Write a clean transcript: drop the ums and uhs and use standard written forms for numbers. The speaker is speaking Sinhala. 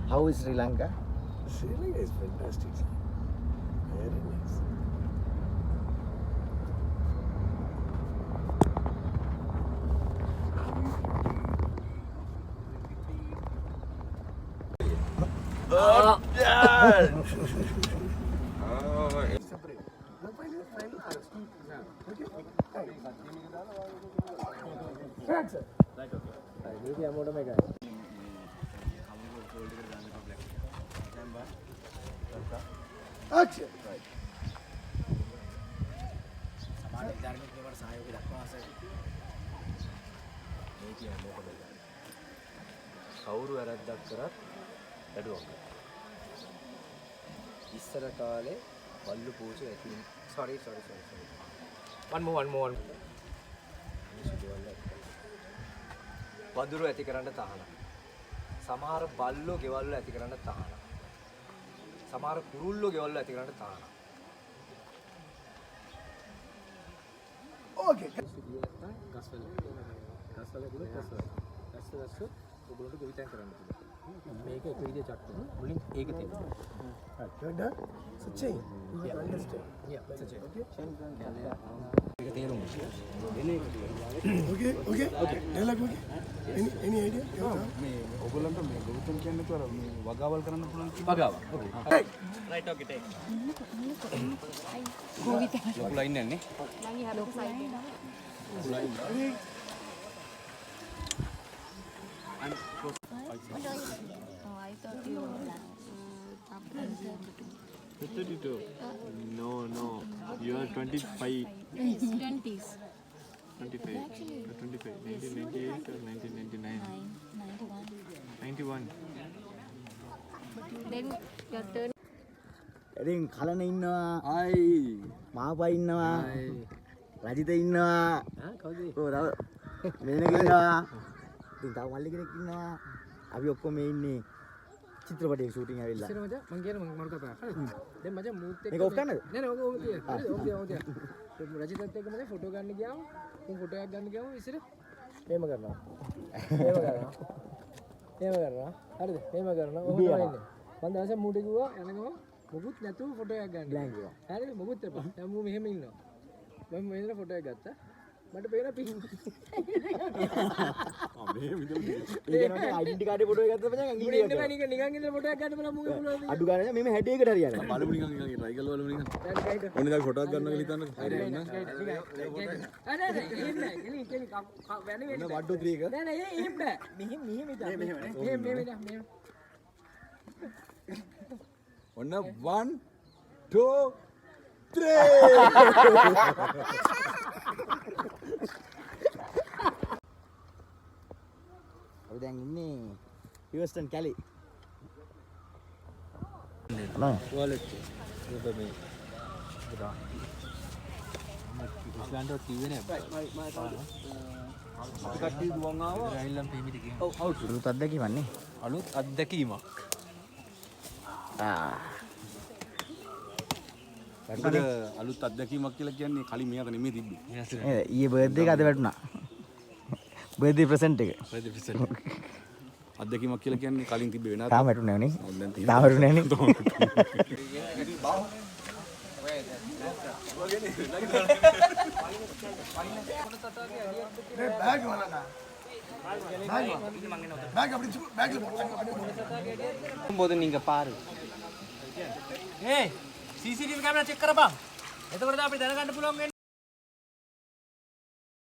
How is Sri Lanka? Sri Lanka is fantastic. Very nice. Action. කවුරු වැරද්දක් කරත් වැඩුවක්. ඉස්සර කාලේ පල්ලු පූජ ඇති. sorry. one more. වදුරු ඇති කරන්න තහනම්. සමහර බල්ලෝ ගෙවල් වල ඇති කරන්න තහනම්. සමහර කුරුල්ලෝ ගෙවල් වල ඇති කරන්න තහනම්. Okay. ඔයගොල්ලන්ට ගොවිතැන් කරන්න පුළුවන්. මේක එක විදිය චට්ටු. මුලින් ඒක තියෙනවා. You're done? Sachin, you have to understand. Yeah, Sachin. Okay. ඒක තේරුම් Okay. Dialogue okay. Any idea? මේ ඔයගොල්ලන්ට මේ ගොවිතැන් කියන්නේ තොර මේ වගාවල් කරන්න පුළුවන් වගාව. Hey. Right, okay, take. ලොකු ලයින් යන්නේ I thought you were 32. No. You are 25. 20s. 25. 1998 or 1999. 91. Then your turn. ඉතින් කලන ඉන්නවා. ආයි මාපා ඉන්නවා. රජිත ඉන්නවා. කවුද? ඔව් මේනක ඉන්නවා. ඉතින් තව මල්ලි කෙනෙක් ඉන්නවා. අපි ඔක්කොම මේ ඉන්නේ චිත්‍රපටයේ ෂූටින් ඇවිල්ලා. මචං මං කියන මම කතා කරා. හරි. දැන් මචං මූත් එක්ක මේක ඔෆ් කරන්නද? නෑ ඔක තිය. හරි ඔක තිය. රජිතත් එක්ක මම ෆොටෝ ගන්න ගියාම මම ෆොටෝ එකක් ගන්න ගියාම ඉස්සර මේම කරනවා. හරිද? මේම කරනවා. ඔහොම තමයි ඉන්නේ. මං දැන් මූට කිව්වා යනගම මොකුත් නැතුව ෆොටෝ එකක් ගන්න. බ්ලැන්ක් එක. හරිද? මොකුත් එපා. දැන් මූ මෙහෙම ඉන්නවා. මම මෙහෙම ෆොටෝ එකක් ගත්තා. මට පේන පිහින්. ඒක නේද ඩෙන්ටි කාඩේ ෆොටෝ එක ගත්තම දැන් ඇඟිලි එක. නිකන් ඉඳලා ෆොටෝ එකක් ගන්න බලා මූ පුළුවන්. අඩු ගන්න මෙමෙ 60කට හරියනවා. බලමු නිකන් try කරලා බලමු නිකන් දැන් ගයිඩ්. ඔන්න දැන් ෆොටෝක් ගන්න කියලා හිතන්න හරි ඔන්න නෑ වඩෝ 3 එක නෑ එහෙම බෑ. මෙහෙම ඉඳලා. මෙහෙම. ඔන්න 1 2 3 අපි දැන් ඉන්නේ හිවස්ටන් කැලි. නෑ. wallet එක මේ ඉස්ලාන්ඩෝ කිව්වේ නෑ අපි කට්ටිය දුවන් ආවා රයිල්ලම් පීමිට ගිහින් ඔව් අලුත් අත්දැකීමක් නේ. අලුත් අත්දැකීමක් ඒකට අලුත් අත්දැකීමක් කියලා කියන්නේ කලින් මෙයාට නෙමෙයි තිබ්බේ ඊයේ බර්ත්ඩේ එක අද වැටුණා. බර්ත්ඩේ ප්‍රසන්ට් එක. අත්දැකීමක් කියලා කියන්නේ කලින් තිබ්බේ වෙනත් තාම වැටුනේ නේ. දැන් තාම වැටුනේ නේ. Bag mana? Bag බෝද නික පාර. CCTV කැමරා චෙක් කරපන්. එතකොට අපි දැනගන්න පුළුවන්